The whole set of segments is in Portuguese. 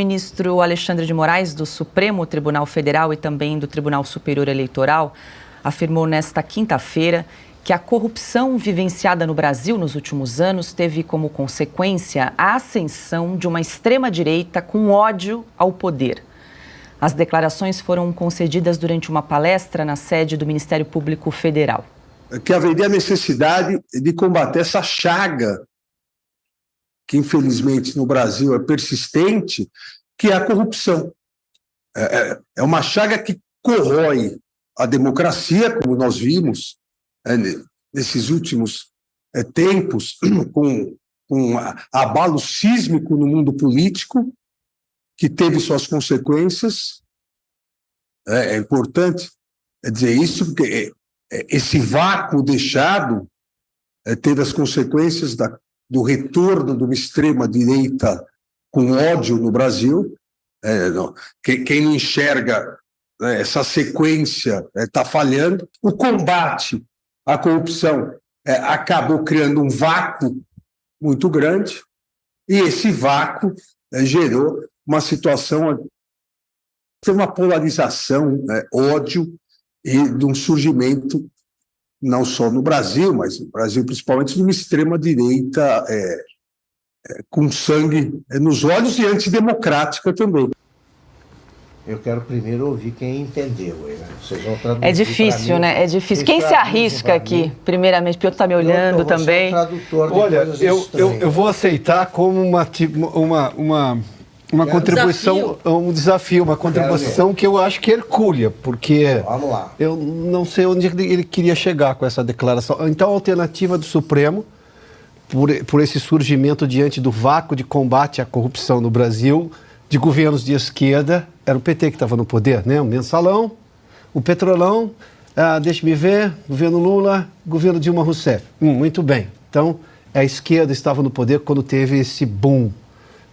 O ministro Alexandre de Moraes, do Supremo Tribunal Federal e também do Tribunal Superior Eleitoral, afirmou nesta quinta-feira que a corrupção vivenciada no Brasil nos últimos anos teve como consequência a ascensão de uma extrema-direita com ódio ao poder. As declarações foram concedidas durante uma palestra na sede do Ministério Público Federal. Que haveria a necessidade de combater essa chaga que, infelizmente, no Brasil é persistente, que é a corrupção. É uma chaga que corrói a democracia, como nós vimos nesses últimos tempos, com abalo sísmico no mundo político, que teve suas consequências. É importante dizer isso, porque esse vácuo deixado teve as consequências do retorno de uma extrema-direita com ódio no Brasil. Quem não enxerga essa sequência está falhando. O combate à corrupção acabou criando um vácuo muito grande, e esse vácuo gerou uma situação de uma polarização, ódio, e de um surgimento, não só no Brasil, mas no Brasil principalmente, de uma extrema-direita com sangue nos olhos e antidemocrática também. Eu quero primeiro ouvir quem entendeu. Vocês vão traduzir. É difícil, né? É difícil. Quem se arrisca aqui, primeiramente? Piotr está me olhando também. Olha, eu vou aceitar como uma contribuição, um desafio, uma contribuição que eu acho que é hercúlea, porque vamos lá. Eu não sei onde ele queria chegar com essa declaração. Então, a alternativa do Supremo, por esse surgimento diante do vácuo de combate à corrupção no Brasil, de governos de esquerda, era o PT que estava no poder, né? O Mensalão, o Petrolão, deixa-me ver, governo Lula, governo Dilma Rousseff. Muito bem. Então, a esquerda estava no poder quando teve esse boom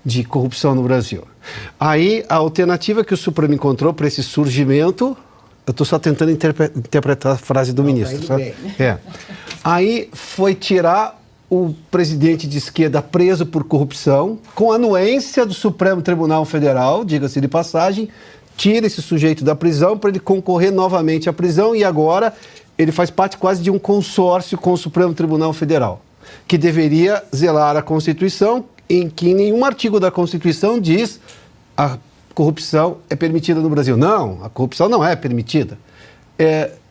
de corrupção no Brasil. Aí, a alternativa que o Supremo encontrou para esse surgimento, eu estou só tentando interpretar a frase do ministro. Tá bem. Aí foi tirar o presidente de esquerda preso por corrupção, com anuência do Supremo Tribunal Federal, diga-se de passagem, tira esse sujeito da prisão para ele concorrer novamente à prisão, e agora ele faz parte quase de um consórcio com o Supremo Tribunal Federal, que deveria zelar a Constituição, em que nenhum artigo da Constituição diz a corrupção é permitida no Brasil. Não, a corrupção não é permitida.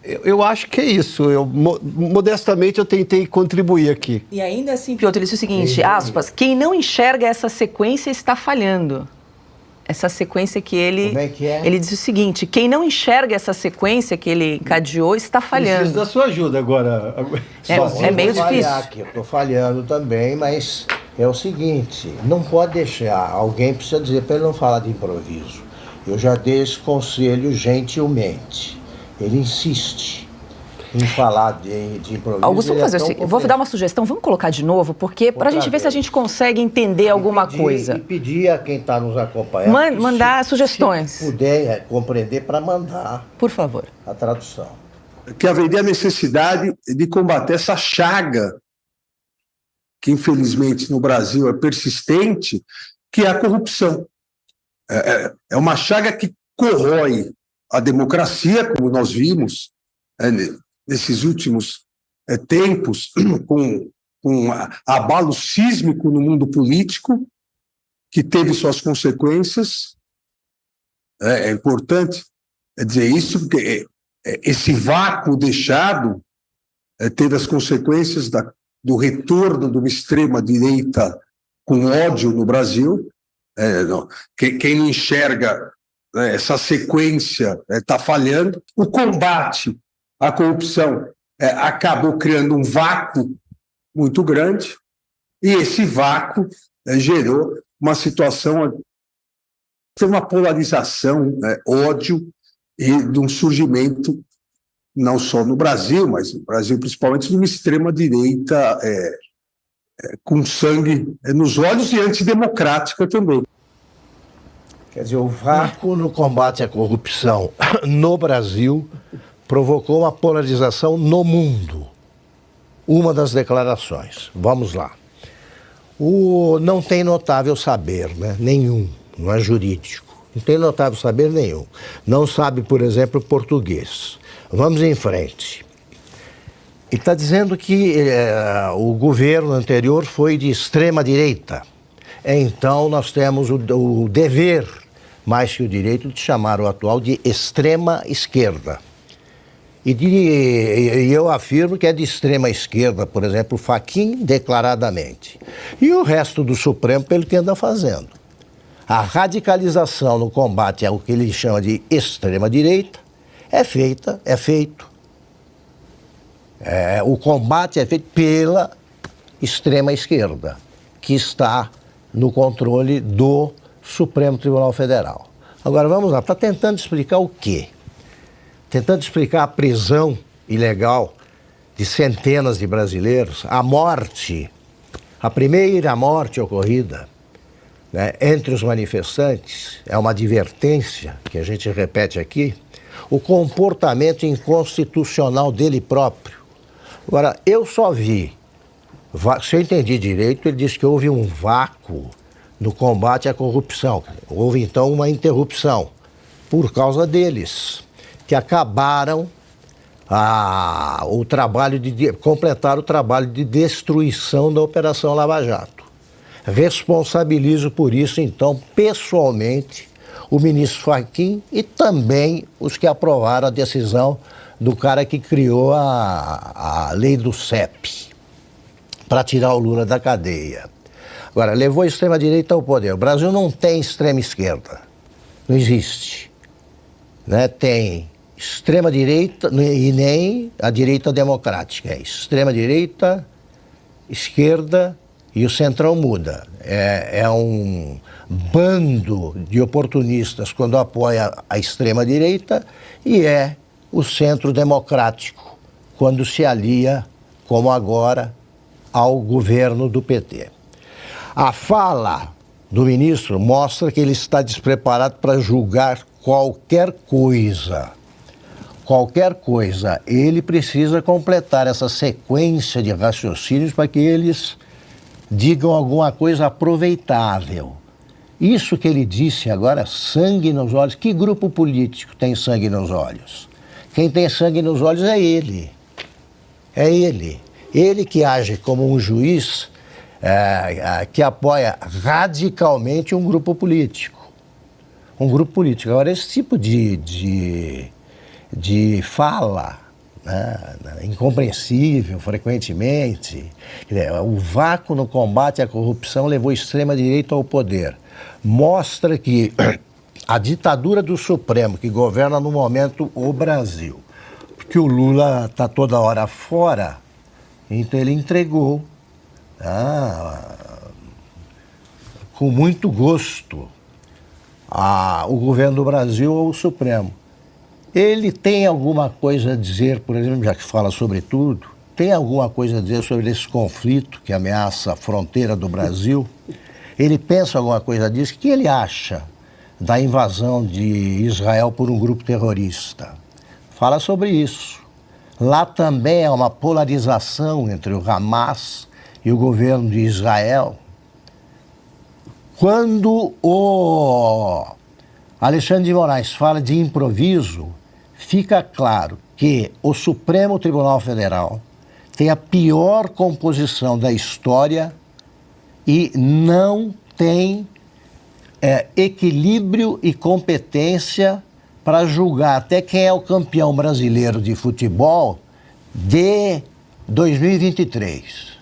Eu acho que é isso. Modestamente, eu tentei contribuir aqui. E ainda assim, Piotr, ele disse o seguinte, aspas, quem não enxerga essa sequência está falhando. Essa sequência que ele... Como é que é? Ele disse o seguinte, quem não enxerga essa sequência que ele encadeou está falhando. Preciso da sua ajuda agora. É meio difícil. Eu estou falhando também, mas é o seguinte, não pode deixar, alguém precisa dizer para ele não falar de improviso. Eu já dei esse conselho gentilmente. Ele insiste em falar de improviso. Augusto, vamos fazer assim, eu vou dar uma sugestão, vamos colocar de novo, porque para a gente ver se a gente consegue entender alguma coisa. E pedir a quem está nos acompanhando... Mandar sugestões. Se puder compreender, para mandar... Por favor. A tradução. Que haveria a necessidade de combater essa chaga que, infelizmente, no Brasil é persistente, que é a corrupção. É uma chaga que corrói a democracia, como nós vimos nesses últimos tempos, com abalo sísmico no mundo político, que teve suas consequências. É importante dizer isso, porque esse vácuo deixado teve as consequências do retorno de uma extrema-direita com ódio no Brasil. Quem não enxerga essa sequência está falhando. O combate à corrupção acabou criando um vácuo muito grande, e esse vácuo gerou uma situação de uma polarização, ódio, e de um surgimento, não só no Brasil, mas no Brasil principalmente, de uma extrema-direita com sangue nos olhos e antidemocrática também. Quer dizer, o vácuo no combate à corrupção no Brasil provocou uma polarização no mundo. Uma das declarações. Vamos lá. Não tem notável saber, né? Nenhum. não é jurídico. Não tem notável saber nenhum. Não sabe, por exemplo, português. Vamos em frente. Ele está dizendo que o governo anterior foi de extrema-direita. Então, nós temos o dever, mais que o direito, de chamar o atual de extrema-esquerda. E eu afirmo que é de extrema-esquerda, por exemplo, o Fachin, declaradamente. E o resto do Supremo, pelo que anda fazendo. A radicalização no combate ao que ele chama de extrema-direita é feito. O combate é feito pela extrema-esquerda, que está no controle do Supremo Tribunal Federal. Agora, vamos lá, está tentando explicar o quê? Tentando explicar a prisão ilegal de centenas de brasileiros, a morte, a primeira morte ocorrida, né, entre os manifestantes, é uma advertência que a gente repete aqui, o comportamento inconstitucional dele próprio. Agora, eu só vi, se eu entendi direito, ele disse que houve um vácuo no combate à corrupção. Houve, então, uma interrupção por causa deles, que acabaram completaram o trabalho de destruição da Operação Lava Jato. Responsabilizo por isso, então, pessoalmente, o ministro Fachin e também os que aprovaram a decisão do cara que criou a lei do CEP, para tirar o Lula da cadeia. Agora, levou a extrema-direita ao poder. O Brasil não tem extrema-esquerda, não existe. Né? Tem extrema-direita e nem a direita democrática. É extrema-direita, esquerda e o centrão muda. É um bando de oportunistas quando apoia a extrema-direita e é o centro democrático quando se alia, como agora, ao governo do PT. A fala do ministro mostra que ele está despreparado para julgar qualquer coisa. Qualquer coisa. Ele precisa completar essa sequência de raciocínios para que eles digam alguma coisa aproveitável. Isso que ele disse agora, sangue nos olhos. Que grupo político tem sangue nos olhos? Quem tem sangue nos olhos é ele. É ele. Ele que age como um juiz que apoia radicalmente um grupo político. Um grupo político. Agora, esse tipo de fala, né, incompreensível, frequentemente, o vácuo no combate à corrupção levou a extrema-direita ao poder. Mostra que a ditadura do Supremo, que governa no momento o Brasil, porque o Lula está toda hora fora, então ele entregou com muito gosto o governo do Brasil ao Supremo. Ele tem alguma coisa a dizer, por exemplo, já que fala sobre tudo, tem alguma coisa a dizer sobre esse conflito que ameaça a fronteira do Brasil? Ele pensa alguma coisa disso? O que ele acha da invasão de Israel por um grupo terrorista? Fala sobre isso. Lá também há uma polarização entre o Hamas e o governo de Israel. Quando o Alexandre de Moraes fala de improviso, fica claro que o Supremo Tribunal Federal tem a pior composição da história e não tem equilíbrio e competência para julgar até quem é o campeão brasileiro de futebol de 2023.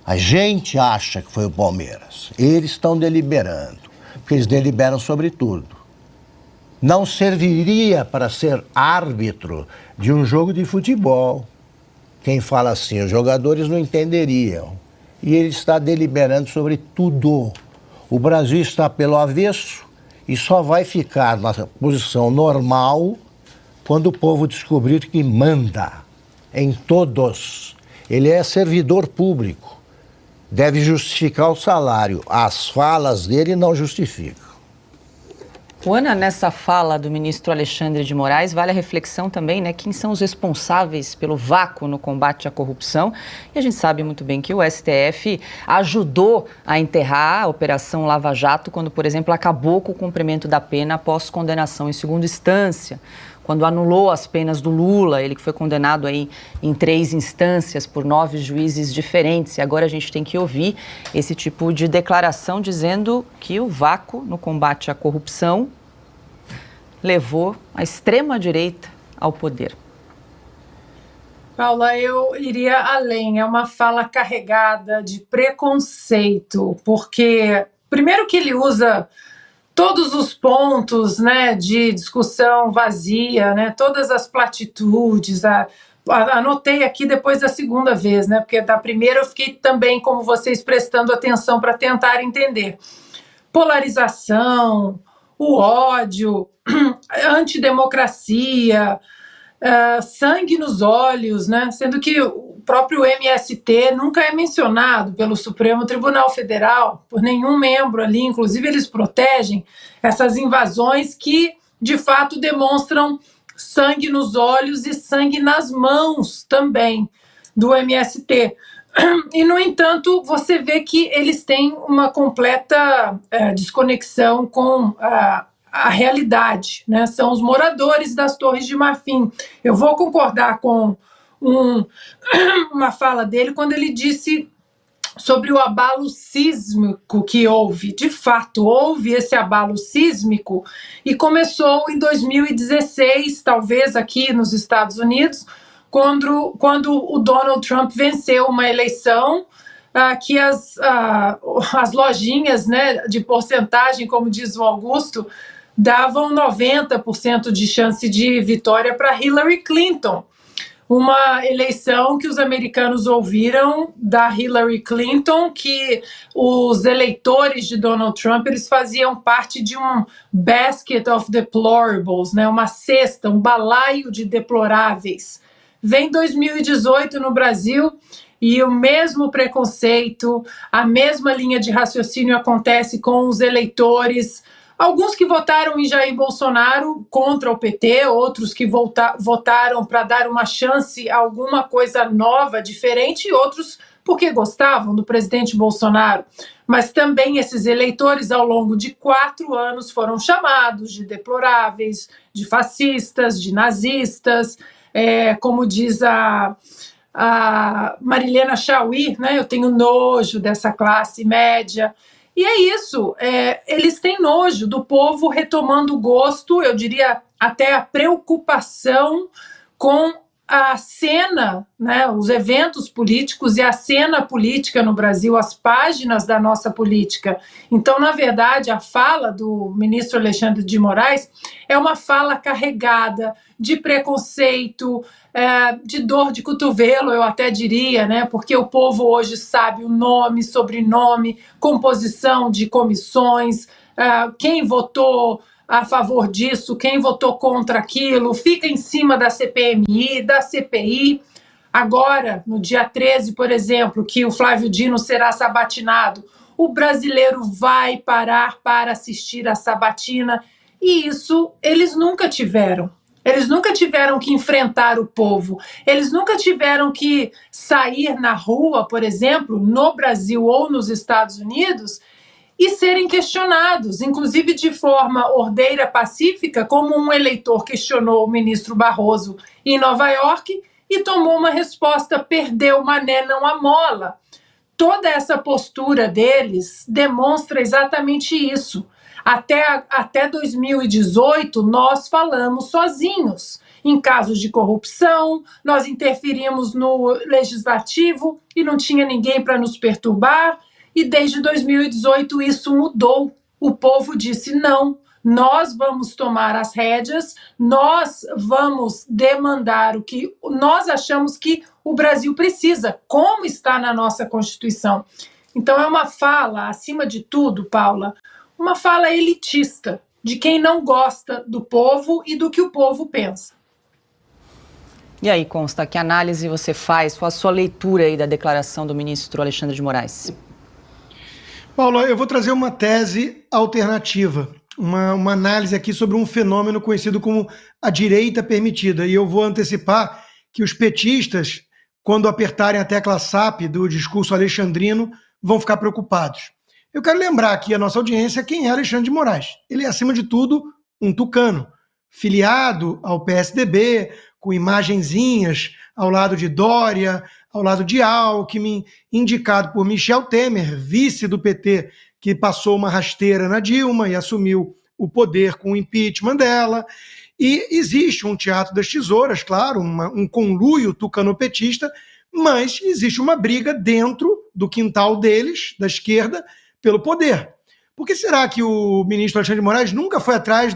A gente acha que foi o Palmeiras. Eles estão deliberando, porque eles deliberam sobre tudo. Não serviria para ser árbitro de um jogo de futebol. Quem fala assim, os jogadores não entenderiam. E ele está deliberando sobre tudo. O Brasil está pelo avesso e só vai ficar na posição normal quando o povo descobrir que manda em todos. Ele é servidor público. Deve justificar o salário. As falas dele não justificam. Ana, nessa fala do ministro Alexandre de Moraes, vale a reflexão também, né? Quem são os responsáveis pelo vácuo no combate à corrupção? E a gente sabe muito bem que o STF ajudou a enterrar a Operação Lava Jato quando, por exemplo, acabou com o cumprimento da pena após condenação em segunda instância, quando anulou as penas do Lula, ele que foi condenado aí em 3 instâncias por 9 juízes diferentes. E agora a gente tem que ouvir esse tipo de declaração dizendo que o vácuo no combate à corrupção levou a extrema-direita ao poder. Paula, eu iria além. É uma fala carregada de preconceito, porque primeiro que ele usa todos os pontos, né, de discussão vazia, né, todas as platitudes. Anotei aqui depois da segunda vez, né, porque da primeira eu fiquei também, como vocês, prestando atenção para tentar entender. Polarização, o ódio, antidemocracia, sangue nos olhos, né, sendo que o próprio MST nunca é mencionado pelo Supremo Tribunal Federal, por nenhum membro ali, inclusive eles protegem essas invasões que, de fato, demonstram sangue nos olhos e sangue nas mãos também do MST. E, no entanto, você vê que eles têm uma completa desconexão com a realidade, né? São os moradores das Torres de Marfim. Eu vou concordar com uma fala dele quando ele disse sobre o abalo sísmico que houve. De fato, houve esse abalo sísmico e começou em 2016, talvez aqui nos Estados Unidos, quando o Donald Trump venceu uma eleição que as lojinhas, né, de porcentagem, como diz o Augusto, davam 90% de chance de vitória para Hillary Clinton. Uma eleição que os americanos ouviram da Hillary Clinton, que os eleitores de Donald Trump eles faziam parte de um basket of deplorables, né? Uma cesta, um balaio de deploráveis. Vem 2018 no Brasil e o mesmo preconceito, a mesma linha de raciocínio acontece com os eleitores. Alguns que votaram em Jair Bolsonaro contra o PT, outros que votaram para dar uma chance a alguma coisa nova, diferente, e outros porque gostavam do presidente Bolsonaro. Mas também esses eleitores, ao longo de 4 anos, foram chamados de deploráveis, de fascistas, de nazistas, como diz a Marilena Chauí, né? Eu tenho nojo dessa classe média. E é isso, eles têm nojo do povo retomando o gosto, eu diria até a preocupação com a cena, né, os eventos políticos e a cena política no Brasil, as páginas da nossa política. Então, na verdade, a fala do ministro Alexandre de Moraes é uma fala carregada de preconceito, de dor de cotovelo, eu até diria, né? Porque o povo hoje sabe o nome, sobrenome, composição de comissões, quem votou a favor disso, quem votou contra aquilo, fica em cima da CPMI, da CPI. Agora, no dia 13, por exemplo, que o Flávio Dino será sabatinado, o brasileiro vai parar para assistir a sabatina, e isso eles nunca tiveram. Eles nunca tiveram que enfrentar o povo, eles nunca tiveram que sair na rua, por exemplo, no Brasil ou nos Estados Unidos, e serem questionados, inclusive de forma ordeira, pacífica, como um eleitor questionou o ministro Barroso em Nova York e tomou uma resposta: perdeu Mané, não amola. Toda essa postura deles demonstra exatamente isso. Até 2018, nós falamos sozinhos. Em casos de corrupção, nós interferimos no legislativo e não tinha ninguém para nos perturbar. E desde 2018 isso mudou. O povo disse: não, nós vamos tomar as rédeas, nós vamos demandar o que nós achamos que o Brasil precisa, como está na nossa Constituição. Então é uma fala, acima de tudo, Paula, uma fala elitista, de quem não gosta do povo e do que o povo pensa. E aí, Consta, que análise você faz? Qual a sua leitura aí da declaração do ministro Alexandre de Moraes? Paulo, eu vou trazer uma tese alternativa. uma análise aqui sobre um fenômeno conhecido como a direita permitida. E eu vou antecipar que os petistas, quando apertarem a tecla SAP do discurso alexandrino, vão ficar preocupados. Eu quero lembrar aqui a nossa audiência quem é Alexandre de Moraes. Ele é, acima de tudo, um tucano, filiado ao PSDB, com imagenzinhas ao lado de Dória, ao lado de Alckmin, indicado por Michel Temer, vice do PT, que passou uma rasteira na Dilma e assumiu o poder com o impeachment dela. E existe um teatro das tesouras, claro, um conluio tucanopetista, mas existe uma briga dentro do quintal deles, da esquerda, pelo poder. Por que será que o ministro Alexandre de Moraes nunca foi atrás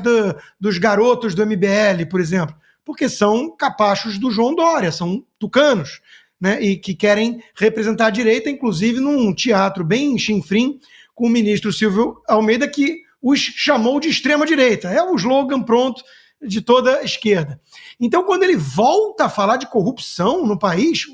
dos garotos do MBL, por exemplo? Porque são capachos do João Dória, são tucanos, né? E que querem representar a direita, inclusive num teatro bem chinfrim, com o ministro Silvio Almeida, que os chamou de extrema-direita. É o slogan pronto de toda a esquerda. Então, quando ele volta a falar de corrupção no país,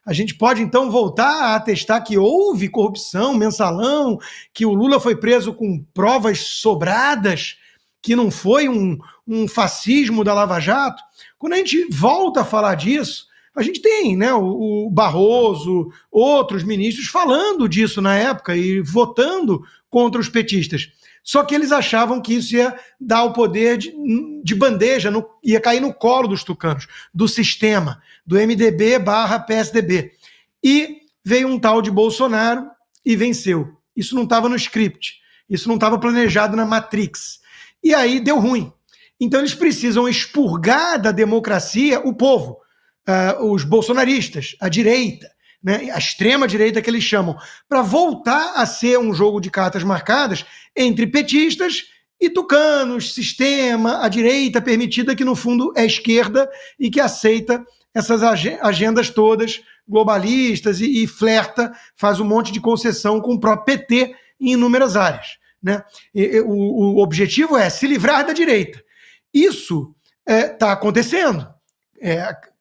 a gente pode, então, voltar a atestar que houve corrupção, mensalão, que o Lula foi preso com provas sobradas, que não foi um fascismo da Lava Jato. Quando a gente volta a falar disso, a gente tem, né, o Barroso, outros ministros falando disso na época e votando contra os petistas. Só que eles achavam que isso ia dar o poder de bandeja, ia cair no colo dos tucanos, do sistema, do MDB/PSDB. E veio um tal de Bolsonaro e venceu. Isso não estava no script, isso não estava planejado na Matrix. E aí deu ruim. Então eles precisam expurgar da democracia o povo, os bolsonaristas, a direita, né, a extrema-direita que eles chamam, para voltar a ser um jogo de cartas marcadas entre petistas e tucanos, sistema, a direita permitida, que no fundo é esquerda e que aceita essas agendas todas globalistas e flerta, faz um monte de concessão com o próprio PT em inúmeras áreas, né? O objetivo é se livrar da direita. Isso está acontecendo.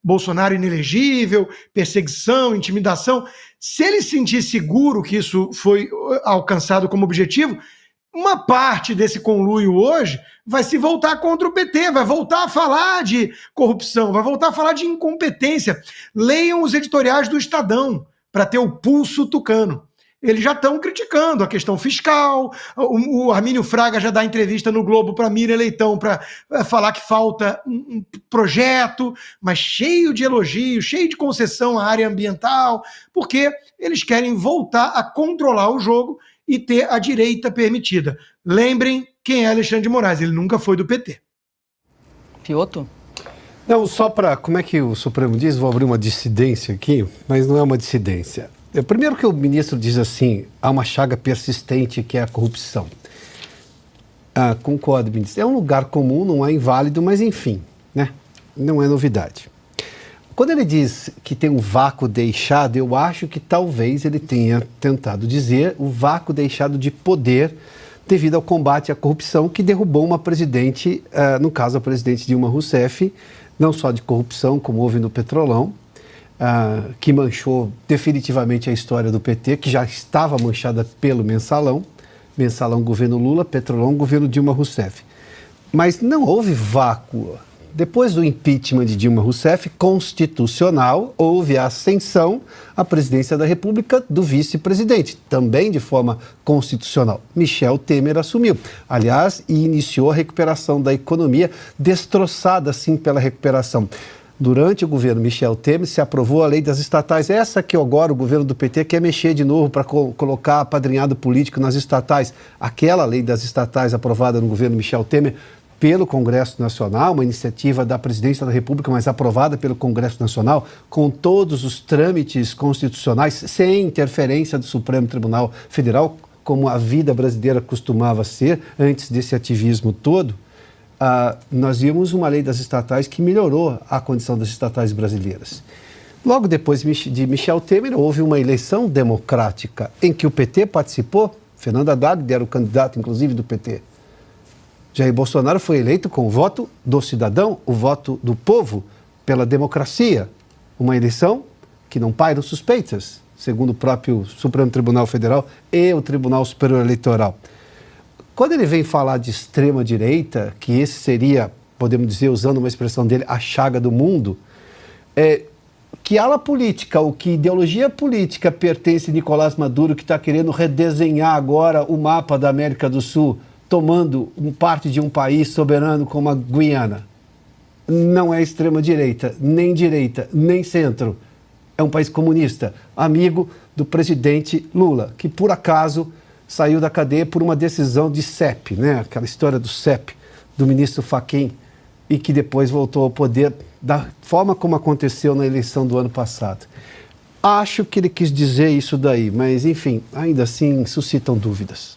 Bolsonaro inelegível, perseguição, intimidação. Se ele sentir seguro que isso foi alcançado como objetivo, uma parte desse conluio hoje vai se voltar contra o PT, vai voltar a falar de corrupção, vai voltar a falar de incompetência. Leiam os editoriais do Estadão para ter o pulso tucano. Eles já estão criticando a questão fiscal, o Armínio Fraga já dá entrevista no Globo para Miriam Leitão para falar que falta um projeto, mas cheio de elogios, cheio de concessão à área ambiental, porque eles querem voltar a controlar o jogo e ter a direita permitida. Lembrem quem é Alexandre de Moraes, ele nunca foi do PT. Piotto? Não, só para, como é que o Supremo diz, vou abrir uma dissidência aqui, mas não é uma dissidência. Primeiro que o ministro diz assim, há uma chaga persistente que é a corrupção. Concordo, ministro. É um lugar comum, não é inválido, mas enfim, né? Não é novidade. Quando ele diz que tem um vácuo deixado, eu acho que talvez ele tenha tentado dizer o vácuo deixado de poder devido ao combate à corrupção que derrubou uma presidente, no caso a presidente Dilma Rousseff, não só de corrupção, como houve no Petrolão, que manchou definitivamente a história do PT, que já estava manchada pelo mensalão governo Lula, Petrolão governo Dilma Rousseff. Mas não houve vácuo. Depois do impeachment de Dilma Rousseff, constitucional, houve a ascensão à presidência da República do vice-presidente, também de forma constitucional. Michel Temer assumiu, aliás, e iniciou a recuperação da economia, destroçada, sim, pela recuperação. Durante o governo Michel Temer, se aprovou a lei das estatais, essa que agora o governo do PT quer mexer de novo para colocar apadrinhado político nas estatais. Aquela lei das estatais aprovada no governo Michel Temer pelo Congresso Nacional, uma iniciativa da Presidência da República, mas aprovada pelo Congresso Nacional, com todos os trâmites constitucionais, sem interferência do Supremo Tribunal Federal, como a vida brasileira costumava ser antes desse ativismo todo. Nós vimos uma lei das estatais que melhorou a condição das estatais brasileiras. Logo depois de Michel Temer, houve uma eleição democrática em que o PT participou. Fernando Haddad era o candidato, inclusive, do PT. Jair Bolsonaro foi eleito com o voto do cidadão, o voto do povo, pela democracia. Uma eleição que não pairam suspeitas, segundo o próprio Supremo Tribunal Federal e o Tribunal Superior Eleitoral. quando ele vem falar de extrema-direita, que esse seria, podemos dizer, usando uma expressão dele, a chaga do mundo, que ala política, ou que ideologia política pertence a Nicolás Maduro, que está querendo redesenhar agora o mapa da América do Sul, tomando parte de um país soberano como a Guiana? Não é extrema-direita, nem centro. É um país comunista, amigo do presidente Lula, que por acaso saiu da cadeia por uma decisão de CEP, né? Aquela história do CEP, do ministro Fachin, e que depois voltou ao poder da forma como aconteceu na eleição do ano passado. Acho que ele quis dizer isso daí, mas enfim, ainda assim suscitam dúvidas.